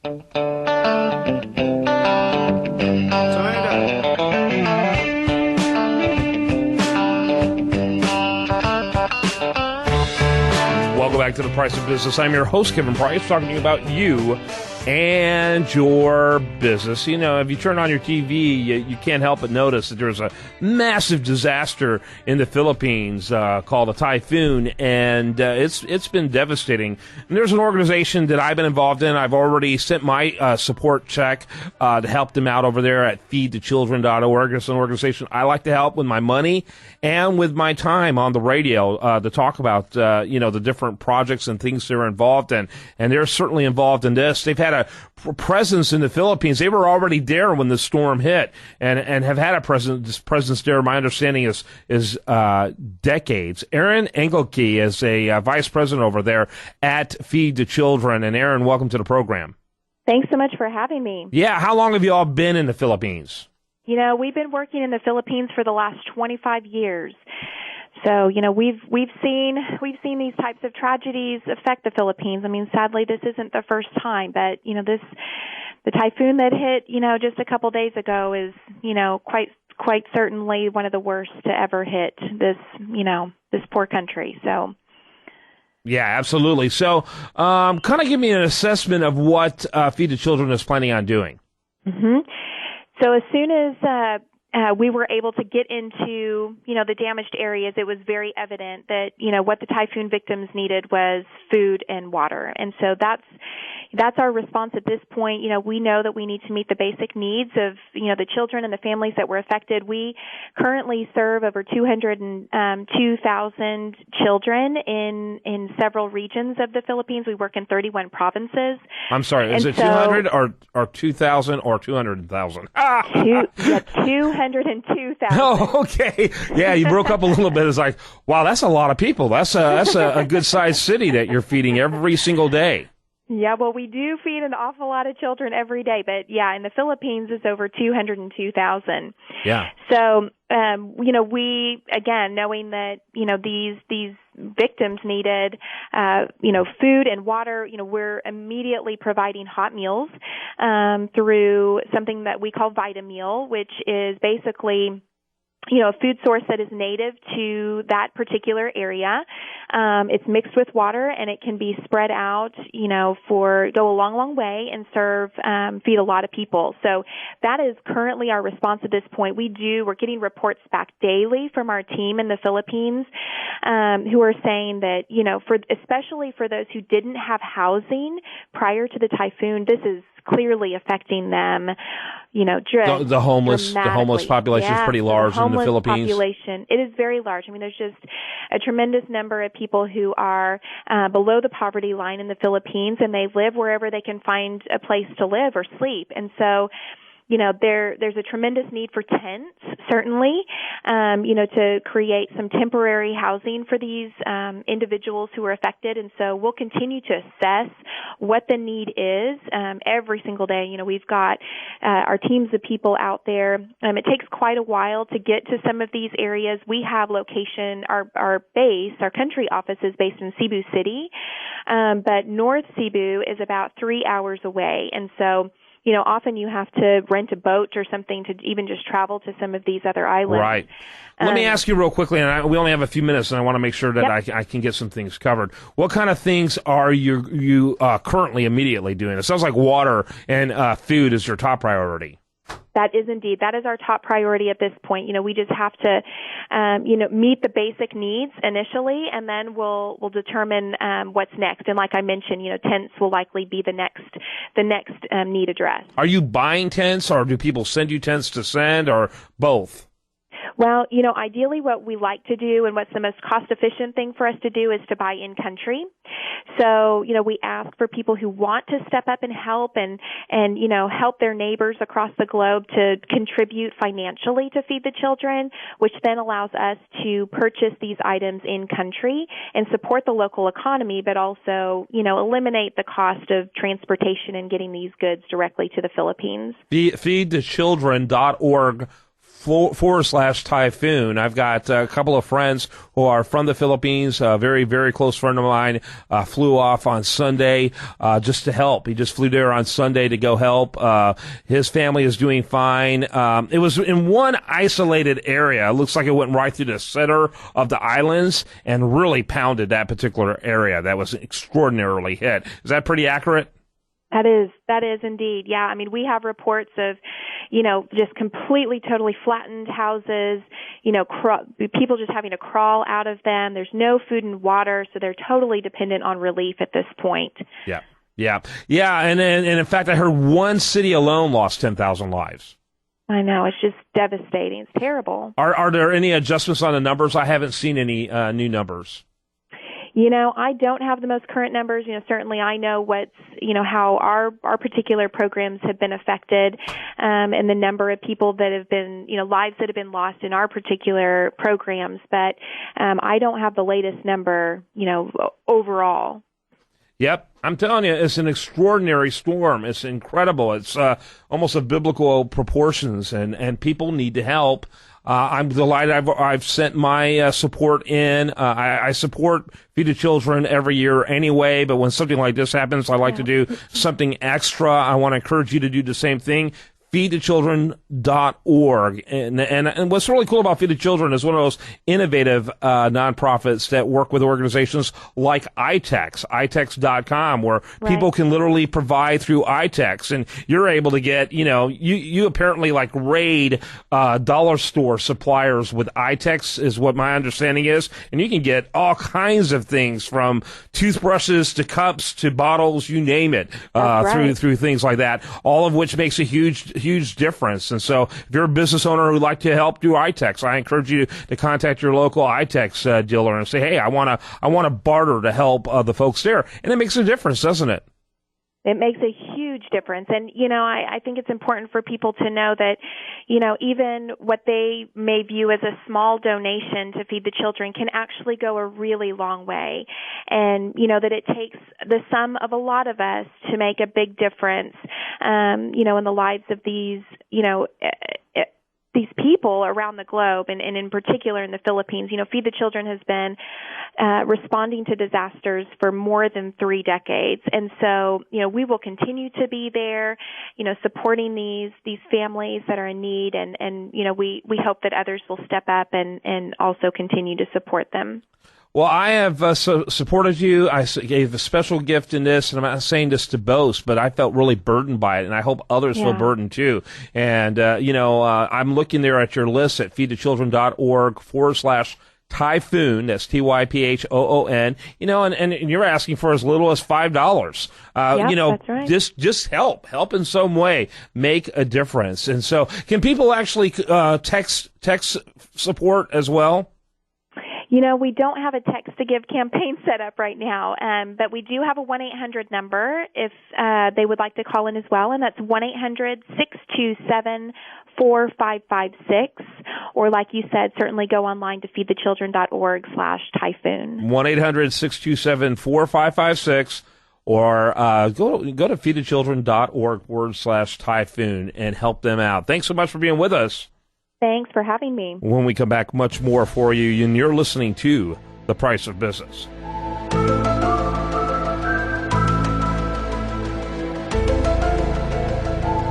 Welcome back to The Price of Business. I'm your host, Kevin Price, talking to you about you and your business. You know, if you turn on your TV, you can't help but notice that there's a massive disaster in the Philippines called a typhoon, and it's been devastating. And there's an organization that I've been involved in. I've already sent my support check to help them out over there at feedthechildren.org. It's an organization I like to help with my money and with my time on the radio to talk about, the different projects and things they're involved in. And they're certainly involved in this. They've had a presence in the Philippines. They were already there when the storm hit and have had a presence there. My understanding is decades. Erin Engelke is a vice president over there at Feed the Children. And Erin, welcome to the program. Thanks so much for having me. Yeah. How long have you all been in the Philippines? You know, we've been working in the Philippines for the last 25 years. So, you know, we've seen these types of tragedies affect the Philippines. I mean, sadly, this isn't the first time, but, you know, the typhoon that hit, you know, just a couple days ago is, you know, quite certainly one of the worst to ever hit this poor country. So. Yeah, absolutely. So, kind of give me an assessment of what Feed the Children is planning on doing. Mm-hmm. So as soon as we were able to get into, you know, the damaged areas, it was very evident that, you know, what the typhoon victims needed was food and water. And so that's our response at this point. You know, we know that we need to meet the basic needs of, you know, the children and the families that were affected. We currently serve over 202,000 children in several regions of the Philippines. We work in 31 provinces. I'm sorry, is it 200 or 2,000 or 200,000? 202,000. Oh, okay. Yeah, you broke up a little bit. It's like, wow, that's a lot of people. That's a good-sized city that you're feeding every single day. Yeah, well, we do feed an awful lot of children every day, but yeah, in the Philippines, it's over 202,000. Yeah. So, you know, we, again, knowing that, you know, these victims needed, you know, food and water, you know, we're immediately providing hot meals, through something that we call VitaMeal, which is basically, you know, a food source that is native to that particular area. It's mixed with water, and it can be spread out, you know, go a long, long way and feed a lot of people. So that is currently our response at this point. We're getting reports back daily from our team in the Philippines, who are saying that, you know, especially for those who didn't have housing prior to the typhoon, this is clearly affecting them, you know, the homeless population is pretty large in the Philippines. Population, it is very large. I mean, there's just a tremendous number of people who are below the poverty line in the Philippines, and they live wherever they can find a place to live or sleep. And so, you know, there's a tremendous need for tents, certainly, you know, to create some temporary housing for these individuals who are affected. And so we'll continue to assess what the need is every single day. You know, we've got our teams of people out there. It takes quite a while to get to some of these areas. We have our country office is based in Cebu City, but North Cebu is about 3 hours away. And so, you know, often you have to rent a boat or something to even just travel to some of these other islands. Right. Let me ask you real quickly, and we only have a few minutes, and I want to make sure that Yep. I can get some things covered. What kind of things are you currently immediately doing? It sounds like water and food is your top priority. That is our top priority at this point. You know, we just have to, you know, meet the basic needs initially, and then we'll determine what's next. And like I mentioned, you know, tents will likely be the next need addressed. Are you buying tents, or do people send you tents to send, or both? Well, you know, ideally what we like to do and what's the most cost-efficient thing for us to do is to buy in-country. So, you know, we ask for people who want to step up and help and you know, help their neighbors across the globe to contribute financially to Feed the Children, which then allows us to purchase these items in-country and support the local economy, but also, you know, eliminate the cost of transportation and getting these goods directly to the Philippines. Feedthechildren.org /typhoon. I've got a couple of friends who are from the Philippines. A very, very close friend of mine flew off on Sunday just to help. He just flew there on Sunday to go help. His family is doing fine. It was in one isolated area. It looks like it went right through the center of the islands and really pounded that particular area. That was extraordinarily hit. Is that pretty accurate? That is indeed. Yeah. I mean, we have reports of, just completely, totally flattened houses, people just having to crawl out of them. There's no food and water, so they're totally dependent on relief at this point. Yeah. And in fact, I heard one city alone lost 10,000 lives. I know. It's just devastating. It's terrible. Are there any adjustments on the numbers? I haven't seen any new numbers. I don't have the most current numbers. Certainly I know how our particular programs have been affected, and the number of people that have been, lives that have been lost in our particular programs. But I don't have the latest number, overall. Yep. I'm telling you, it's an extraordinary storm. It's incredible. It's almost of biblical proportions, and people need to help. I'm delighted I've sent my support in. I support Feed the Children every year anyway, but when something like this happens, I like to do something extra. I want to encourage you to do the same thing. feedthechildren.org. And what's really cool about Feed the Children is one of those innovative nonprofits that work with organizations like itex.com, where people can literally provide through itex. And you're able to get, you apparently raid dollar store suppliers with itex is what my understanding is. And you can get all kinds of things from toothbrushes to cups to bottles, you name it, through things like that, all of which makes a huge difference. And so if you're a business owner who'd like to help do iTex, I encourage you to contact your local iTex dealer and say, hey, I want to barter to help the folks there. And it makes a difference, doesn't it? It makes a huge difference. And, I think it's important for people to know that, even what they may view as a small donation to Feed the Children can actually go a really long way. And, that it takes the sum of a lot of us to make a big difference, in the lives of these people around the globe, and in particular in the Philippines. Feed the Children has been responding to disasters for more than 3 decades. And so, we will continue to be there, supporting these families that are in need. And we hope that others will step up and also continue to support them. Well, I have supported you. I gave a special gift in this, and I'm not saying this to boast, but I felt really burdened by it, and I hope others feel burdened too. And, I'm looking there at your list at feedthechildren.org/typhoon. That's TYPHOON. And you're asking for as little as $5. That's right. Just help in some way, make a difference. And so, can people actually text support as well? We don't have a Text to Give campaign set up right now, but we do have a 1-800 number if they would like to call in as well, and that's 1-800-627-4556. Or like you said, certainly go online to feedthechildren.org/typhoon. 1-800-627-4556. Or go to feedthechildren.org/typhoon and help them out. Thanks so much for being with us. Thanks for having me. When we come back, much more for you, and you're listening to The Price of Business.